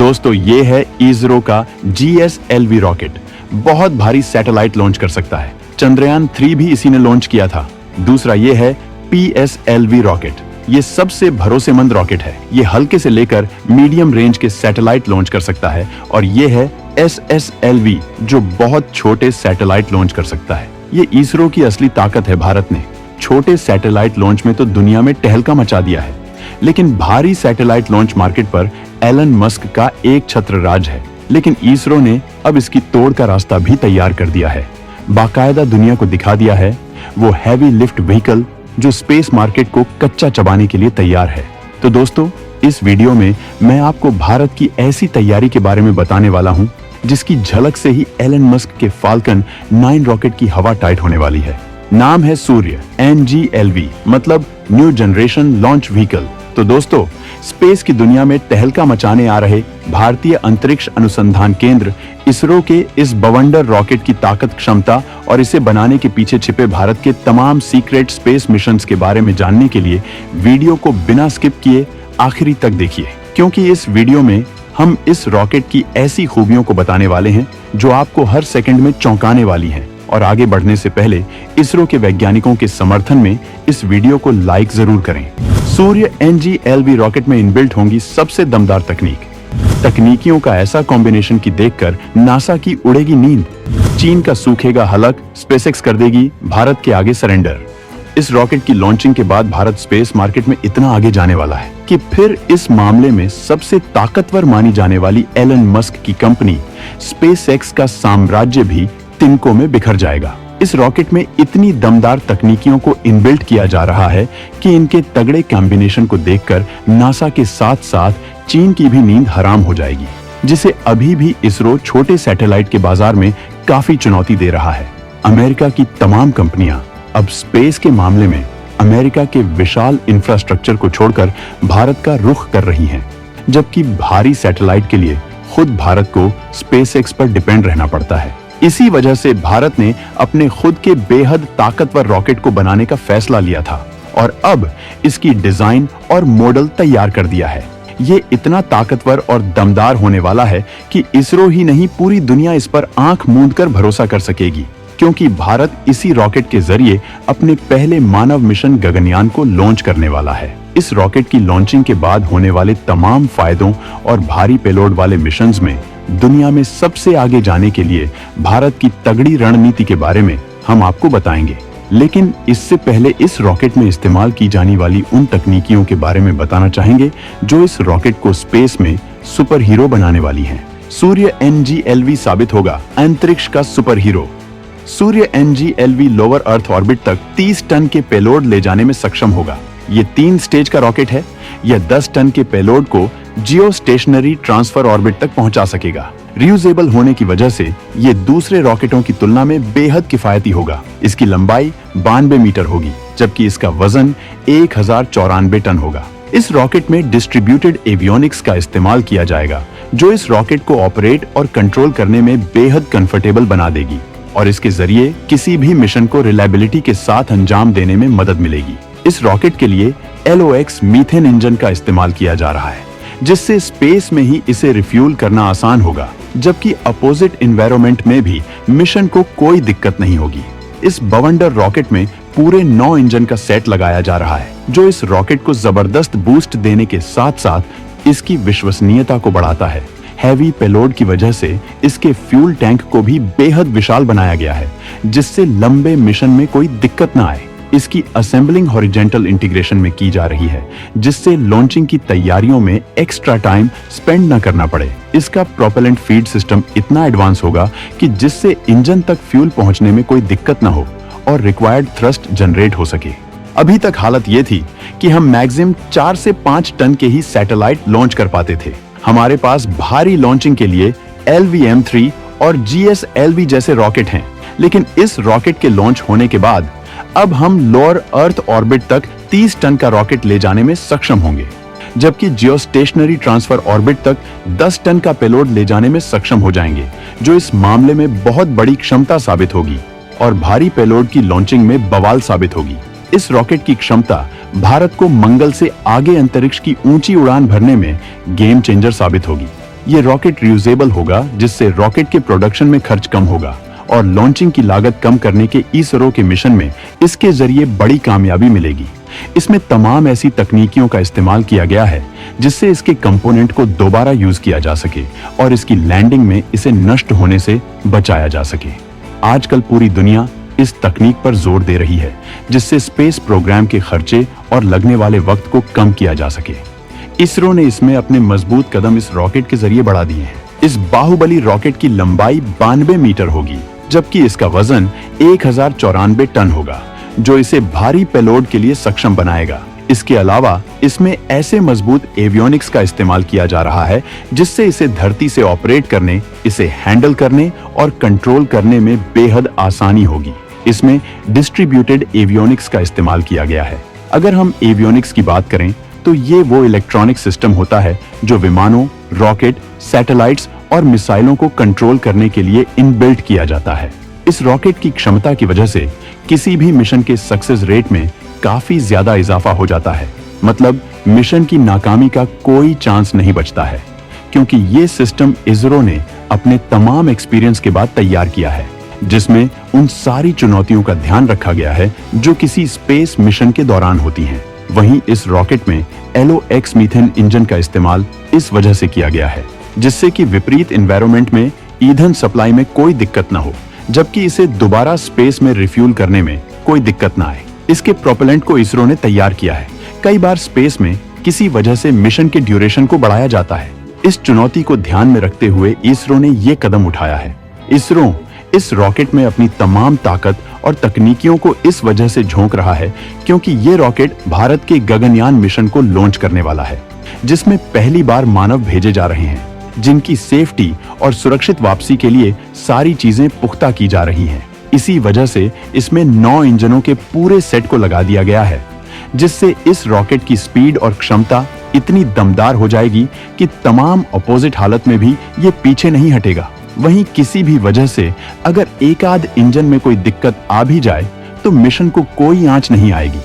दोस्तों ये है इसरो का GSLV रॉकेट। बहुत भारी सैटेलाइट लॉन्च कर सकता है। चंद्रयान 3 भी इसी ने लॉन्च किया था। दूसरा ये है PSLV रॉकेट। ये सबसे भरोसेमंद रॉकेट है। ये हल्के से लेकर मीडियम रेंज के सैटेलाइट लॉन्च कर सकता है। और ये है SSLV जो बहुत छोटे सैटेलाइट लॉन्च कर सकता है। ये इसरो की असली ताकत है। भारत ने छोटे सैटेलाइट लॉन्च में तो दुनिया में टहलका मचा दिया है, लेकिन भारी सैटेलाइट लॉन्च मार्केट पर एलन मस्क का एक छत्र राज है। लेकिन इसरो ने अब इसकी तोड़ का रास्ता भी तैयार कर दिया है। बाकायदा दुनिया को दिखा दिया है वो हैवी लिफ्ट व्हीकल जो स्पेस मार्केट को कच्चा चबाने के लिए तैयार है। तो दोस्तों इस वीडियो में मैं आपको भारत की ऐसी तैयारी के बारे में बताने वाला हूं जिसकी झलक से ही एलन मस्क के फाल्कन 9 रॉकेट की हवा टाइट होने वाली है। नाम है सूर्य NGLV, मतलब न्यू जनरेशन लॉन्च व्हीकल। तो दोस्तों स्पेस की दुनिया में तहलका मचाने आ रहे भारतीय अंतरिक्ष अनुसंधान केंद्र इसरो के इस बवंडर रॉकेट की ताकत, क्षमता और इसे बनाने के पीछे छिपे भारत के तमाम सीक्रेट स्पेस मिशंस के बारे में जानने के लिए वीडियो को बिना स्किप किए आखिरी तक देखिए, क्योंकि इस वीडियो में हम इस रॉकेट की ऐसी खूबियों को बताने वाले हैं जो आपको हर सेकंड में चौंकाने वाली हैं। और आगे बढ़ने से पहले इसरो के वैज्ञानिकों के समर्थन में इस वीडियो को लाइक जरूर करें। सूर्य NGLV रॉकेट में इनबिल्ट होंगी सबसे दमदार तकनीकियों का ऐसा कॉम्बिनेशन की देखकर नासा की उड़ेगी नींद। चीन का सूखेगा हलक, स्पेसएक्स कर देगी भारत के आगे सरेंडर। इस रॉकेट की लॉन्चिंग के बाद भारत स्पेस मार्केट में इतना आगे जाने वाला है कि फिर इस मामले में सबसे ताकतवर मानी जाने वाली एलन मस्क की कंपनी स्पेसएक्स का साम्राज्य भी तिनकों में बिखर जाएगा। इस रॉकेट में इतनी दमदार तकनीकियों को इनबिल्ट किया जा रहा है कि इनके तगड़े कॉम्बिनेशन को देखकर नासा के साथ साथ चीन की भी नींद हराम हो जाएगी, जिसे अभी भी इसरो छोटे सैटेलाइट के बाजार में काफी चुनौती दे रहा है। अमेरिका की तमाम कंपनियां अब स्पेस के मामले में अमेरिका के विशाल इंफ्रास्ट्रक्चर को छोड़कर भारत का रुख कर रही हैं, जबकि भारी सैटेलाइट के लिए खुद भारत को स्पेसएक्स पर डिपेंड रहना पड़ता है। इसी वजह से भारत ने अपने खुद के बेहद ताकतवर रॉकेट को बनाने का फैसला लिया था और अब इसकी डिजाइन और मॉडल तैयार कर दिया है। ये इतना ताकतवर और दमदार होने वाला है कि इसरो ही नहीं पूरी दुनिया इस पर आंख मूंद कर भरोसा कर सकेगी, क्योंकि भारत इसी रॉकेट के जरिए अपने पहले मानव मिशन गगनयान को लॉन्च करने वाला है। इस रॉकेट की लॉन्चिंग के बाद होने वाले तमाम फायदों और भारी पेलोड वाले मिशंस में दुनिया में सबसे आगे जाने के लिए भारत की तगड़ी रणनीति के बारे में हम आपको बताएंगे। लेकिन इससे पहले इस रॉकेट में इस्तेमाल की जाने वाली उन तकनीकियों के बारे में बताना चाहेंगे जो इस रॉकेट को स्पेस में सुपर हीरो बनाने वाली हैं। सूर्य NGLV साबित होगा अंतरिक्ष का सुपर हीरो। सूर्य NGLV लोअर अर्थ ऑर्बिट तक 30 टन के पेलोड ले जाने में सक्षम होगा। ये 3 स्टेज का रॉकेट है। यह 10 टन के पेलोड को जियो स्टेशनरी ट्रांसफर ऑर्बिट तक पहुंचा सकेगा। रियूजेबल होने की वजह से ये दूसरे रॉकेटों की तुलना में बेहद किफायती होगा। इसकी लंबाई 92 मीटर होगी, जबकि इसका वजन 1094 टन होगा। इस रॉकेट में डिस्ट्रीब्यूटेड एवियोनिक्स का इस्तेमाल किया जाएगा, जो इस रॉकेट को ऑपरेट और कंट्रोल करने में बेहद कंफर्टेबल बना देगी और इसके जरिए किसी भी मिशन को रिलायबिलिटी के साथ अंजाम देने में मदद मिलेगी। इस रॉकेट के लिए LOX मीथेन इंजन का इस्तेमाल किया जा रहा है, जिससे स्पेस में ही इसे रिफ्यूल करना आसान होगा, जबकि अपोजिट एनवायरनमेंट में भी मिशन को कोई दिक्कत नहीं होगी। इस बवंडर रॉकेट में पूरे 9 इंजन का सेट लगाया जा रहा है, जो इस रॉकेट को जबरदस्त बूस्ट देने के साथ साथ इसकी विश्वसनीयता को बढ़ाता है। हैवी पेलोड की वजह से इसके फ्यूल टैंक को भी बेहद विशाल बनाया गया है, जिससे लंबे मिशन में कोई दिक्कत न आए। इसकी असेंबलिंग हॉरिजॉन्टल इंटीग्रेशन में की जा रही है, जिससे लॉन्चिंग की तैयारियों में एक्स्ट्रा टाइम स्पेंड न करना पड़े। इसका प्रोपेलेंट फीड सिस्टम इतना एडवांस होगा कि जिससे इंजन तक फ्यूल पहुंचने में कोई दिक्कत न हो और रिक्वायर्ड थ्रस्ट जनरेट हो सके। अभी तक हालत ये थी कि हम मैक्सिमम 4 से 5 टन के ही सैटेलाइट लॉन्च कर पाते थे। हमारे पास भारी लॉन्चिंग के लिए LVM-3 और GSLV जैसे रॉकेट हैं, लेकिन इस रॉकेट के लॉन्च होने के बाद अब हम लोअर अर्थ ऑर्बिट तक 30 टन का रॉकेट ले जाने में सक्षम होंगे, जबकि जियो स्टेशनरी ट्रांसफर ऑर्बिट तक 10 टन का पेलोड ले जाने में सक्षम हो जाएंगे, जो इस मामले में बहुत बड़ी क्षमता साबित होगी और भारी पेलोड की लॉन्चिंग में बवाल साबित होगी। इस रॉकेट की क्षमता भारत को मंगल से आगे अंतरिक्ष की ऊंची उड़ान भरने में गेम चेंजर साबित होगी। ये रॉकेट रियूजेबल होगा, जिससे रॉकेट के प्रोडक्शन में खर्च कम होगा और लॉन्चिंग की लागत कम करने के इसरो के मिशन में इसके जरिए बड़ी कामयाबी मिलेगी। इसमें तमाम ऐसी तकनीकियों का इस्तेमाल किया गया है जिससे इसके कंपोनेंट को दोबारा यूज किया जा सके और इसकी लैंडिंग में इसे नष्ट होने से बचाया जा सके। आजकल पूरी दुनिया इस तकनीक पर जोर दे रही है, जिससे स्पेस प्रोग्राम के खर्चे और लगने वाले वक्त को कम किया जा सके। इसरो ने इसमें अपने मजबूत कदम इस रॉकेट के जरिए बढ़ा दिए हैं। इस बाहुबली रॉकेट की लंबाई 92 मीटर होगी, जबकि इसका वजन 1094 टन होगा, जो इसे भारी पेलोड के लिए सक्षम बनाएगा। इसके अलावा इसमें ऐसे मजबूत एवियोनिक्स का इस्तेमाल किया जा रहा है जिससे इसे धरती से ऑपरेट करने, इसे हैंडल करने और कंट्रोल करने में बेहद आसानी होगी। इसमें डिस्ट्रीब्यूटेड एवियोनिक्स का इस्तेमाल किया गया है। अगर हम एवियोनिक्स की बात करें तो ये वो इलेक्ट्रॉनिक सिस्टम होता है जो विमानों, रॉकेट, सैटेलाइट्स और मिसाइलों को कंट्रोल करने के लिए इनबिल्ट किया जाता है। इस रॉकेट की क्षमता की वजह से किसी भी मिशन के सक्सेस रेट में काफी ज्यादा इजाफा हो जाता है। मतलब मिशन की नाकामी का कोई चांस नहीं बचता है, क्योंकि ये सिस्टम इसरो ने अपने तमाम एक्सपीरियंस के बाद तैयार किया है, जिसमें उन सारी चुनौतियों का ध्यान रखा गया है जो किसी स्पेस मिशन के दौरान होती हैं। वहीं इस रॉकेट में LOX मीथेन इंजन का इस्तेमाल इस वजह से किया गया है जिससे कि विपरीत एनवायरनमेंट में ईंधन सप्लाई में कोई दिक्कत न हो, जबकि इसे दोबारा स्पेस में रिफ्यूल करने में कोई दिक्कत न आए। इसके प्रोपेलेंट को इसरो ने तैयार किया है। कई बार स्पेस में किसी वजह से मिशन के ड्यूरेशन को बढ़ाया जाता है। इस चुनौती को ध्यान में रखते हुए इसरो ने ये कदम उठाया है। इसरो इस रॉकेट में अपनी तमाम ताकत और तकनीकियों को इस वजह से झोंक रहा है क्योंकि ये रॉकेट भारत के गगनयान मिशन को लॉन्च करने वाला है, जिसमें पहली बार मानव भेजे जा रहे हैं, जिनकी सेफ्टी और सुरक्षित वापसी के लिए सारी चीजें पुख्ता की जा रही हैं। इसी वजह से इसमें 9 इंजनों के पूरे सेट को लगा दिया गया है, जिससे इस रॉकेट की स्पीड और क्षमता इतनी दमदार हो जाएगी कि तमाम अपोजिट हालत में भी ये पीछे नहीं हटेगा। वहीं किसी भी वजह से अगर एक आध इंजन में कोई दिक्कत आ भी जाए तो मिशन को कोई आंच नहीं आएगी।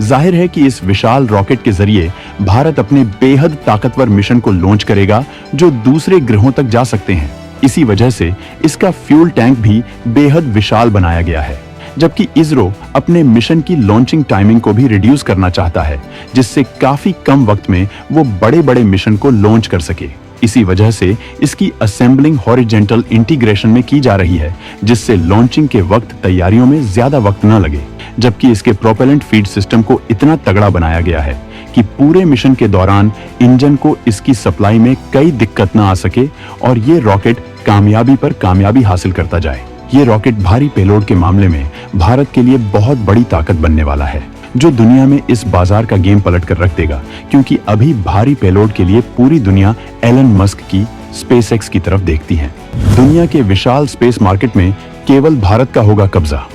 जाहिर है कि इस विशाल रॉकेट के जरिए भारत अपने बेहद ताकतवर मिशन को लॉन्च करेगा जो दूसरे ग्रहों तक जा सकते हैं। इसी वजह से इसका फ्यूल टैंक भी बेहद विशाल बनाया गया है, जबकि इसरो अपने मिशन की लॉन्चिंग टाइमिंग को भी रिड्यूस करना चाहता है, जिससे काफी कम वक्त में वो बड़े-बड़े मिशन को लॉन्च कर सके। इसी वजह से इसकी असेंबलिंग हॉरिजॉन्टल इंटीग्रेशन में की जा रही है, जिससे लॉन्चिंग के वक्त तैयारियों में ज्यादा वक्त न लगे, जबकि इसके प्रोपेलेंट फीड सिस्टम को इतना तगड़ा बनाया गया है कि पूरे मिशन के दौरान इंजन को इसकी सप्लाई में कई दिक्कत न आ सके और ये रॉकेट कामयाबी पर कामयाबी हासिल करता जाए। ये रॉकेट भारी पेलोड के मामले में भारत के लिए बहुत बड़ी ताकत बनने वाला है, जो दुनिया में इस बाजार का गेम पलट कर रख देगा, क्योंकि अभी भारी पेलोड के लिए पूरी दुनिया एलन मस्क की SpaceX की तरफ देखती है। दुनिया के विशाल स्पेस मार्केट में केवल भारत का होगा कब्जा।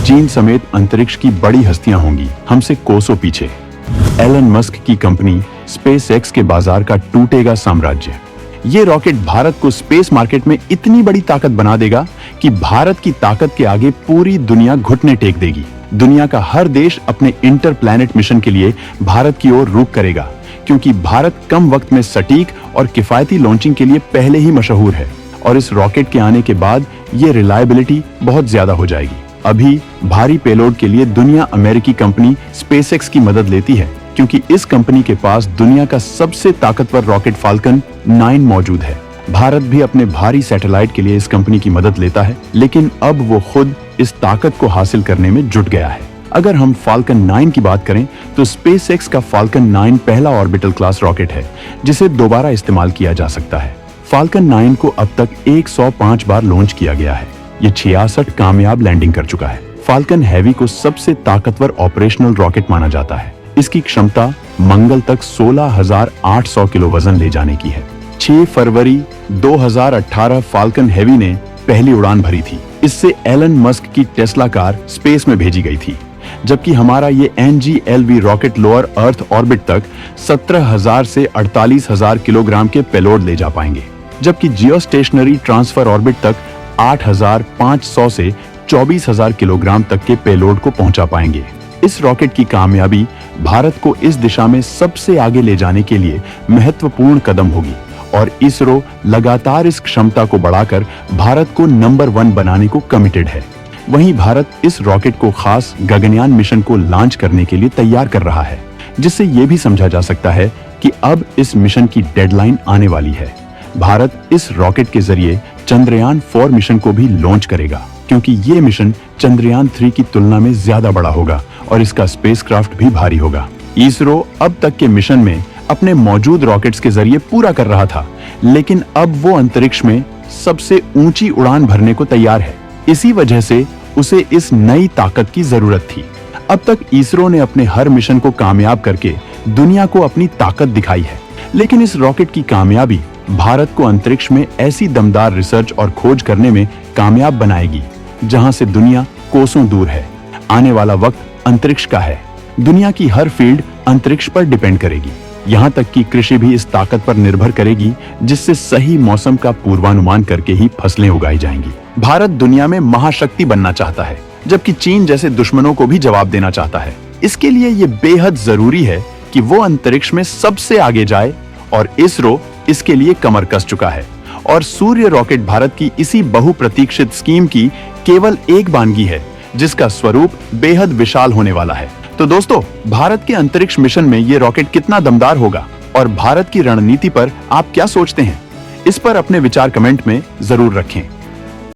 चीन समेत अंतरिक्ष की बड़ी हस्तियां होंगी हमसे कोसों पीछे। एलन मस्क की कंपनी SpaceX के बाजार का टूटेगा साम्राज्य। ये रॉकेट भारत को स्पेस मार्केट में इतनी बड़ी ताकत बना देगा कि भारत की ताकत के आगे पूरी दुनिया घुटने टेक देगी। दुनिया का हर देश अपने इंटर प्लैनेट मिशन के लिए भारत की ओर रुख करेगा, क्योंकि भारत कम वक्त में सटीक और किफायती लॉन्चिंग के लिए पहले ही मशहूर है और इस रॉकेट के आने के बाद ये रिलायबिलिटी बहुत ज्यादा हो जाएगी। अभी भारी पेलोड के लिए दुनिया अमेरिकी कंपनी SpaceX की मदद लेती है, क्योंकि इस कंपनी के पास दुनिया का सबसे ताकतवर रॉकेट फाल्कन 9 मौजूद है। भारत भी अपने भारी सैटेलाइट के लिए इस कंपनी की मदद लेता है, लेकिन अब वो खुद इस ताकत को हासिल करने में जुट गया है। अगर हम फाल्कन 9 की बात करें तो SpaceX का फाल्कन 9 पहला ऑर्बिटल क्लास रॉकेट है जिसे दोबारा इस्तेमाल किया जा सकता है। फाल्कन 9 को अब तक 105 बार लॉन्च किया गया है। ये 66 कामयाब लैंडिंग कर चुका है। फाल्कन हैवी को सबसे ताकतवर ऑपरेशनल रॉकेट माना जाता है। इसकी क्षमता मंगल तक 16,800 किलो वजन ले जाने की है। 6 फरवरी 2018 फाल्कन हैवी ने पहली उड़ान भरी थी। इससे एलन मस्क की टेस्ला कार स्पेस में भेजी गई थी, जबकि हमारा ये NGLV rocket lower earth orbit तक 17,000 से 48,000 किलोग्राम के पेलोड ले जा पाएंगे, जबकि जियोस्टेशनरी ट्रांसफर ऑर्बिट तक 8,500 से 24,000 किलोग्राम तक के पेलोड को पहुंचा पाएंगे। इस रॉकेट की कामयाबी भारत को इस दिशा में सबसे आगे ले जाने के लिए महत्वपूर्ण कदम होगी और इसरो लगातार इस क्षमता को बढ़ाकर भारत को नंबर 1 बनाने को कमिटेड है। वहीं भारत इस रॉकेट को खास गगनयान मिशन को लॉन्च करने के लिए तैयार कर रहा है, जिससे ये भी समझा जा सकता है कि अब इस मिशन की डेडलाइन आने वाली है। भारत इस रॉकेट के जरिए चंद्रयान 4 मिशन को भी लॉन्च करेगा, क्योंकि ये मिशन चंद्रयान 3 की तुलना में ज्यादा बड़ा होगा और इसका स्पेसक्राफ्ट भी भारी होगा। इसरो अब तक के मिशन में अपने मौजूद रॉकेट्स के जरिए पूरा कर रहा था, लेकिन अब वो अंतरिक्ष में सबसे ऊंची उड़ान भरने को तैयार है। इसी वजह से उसे इस नई ताकत की जरूरत थी। अब तक इसरो ने अपने हर मिशन को कामयाब करके दुनिया को अपनी ताकत दिखाई है, लेकिन इस रॉकेट की कामयाबी भारत को अंतरिक्ष में ऐसी दमदार रिसर्च और खोज करने में कामयाब बनाएगी जहां से दुनिया कोसों दूर है। आने वाला वक्त अंतरिक्ष का है। दुनिया की हर फील्ड अंतरिक्ष पर डिपेंड करेगी। यहाँ तक कि कृषि भी इस ताकत पर निर्भर करेगी, जिससे सही मौसम का पूर्वानुमान करके ही फसलें उगाई जाएंगी। भारत दुनिया में महाशक्ति बनना चाहता है, जबकि चीन जैसे दुश्मनों को भी जवाब देना चाहता है। इसके लिए ये बेहद जरूरी है कि वो अंतरिक्ष में सबसे आगे जाए, और इसरो इसके लिए कमर कस चुका है। और सूर्य रॉकेट भारत की इसी बहुप्रतीक्षित स्कीम की केवल एक बानगी है, जिसका स्वरूप बेहद विशाल होने वाला है। तो दोस्तों, भारत के अंतरिक्ष मिशन में ये रॉकेट कितना दमदार होगा और भारत की रणनीति पर आप क्या सोचते हैं? इस पर अपने विचार कमेंट में जरूर रखें।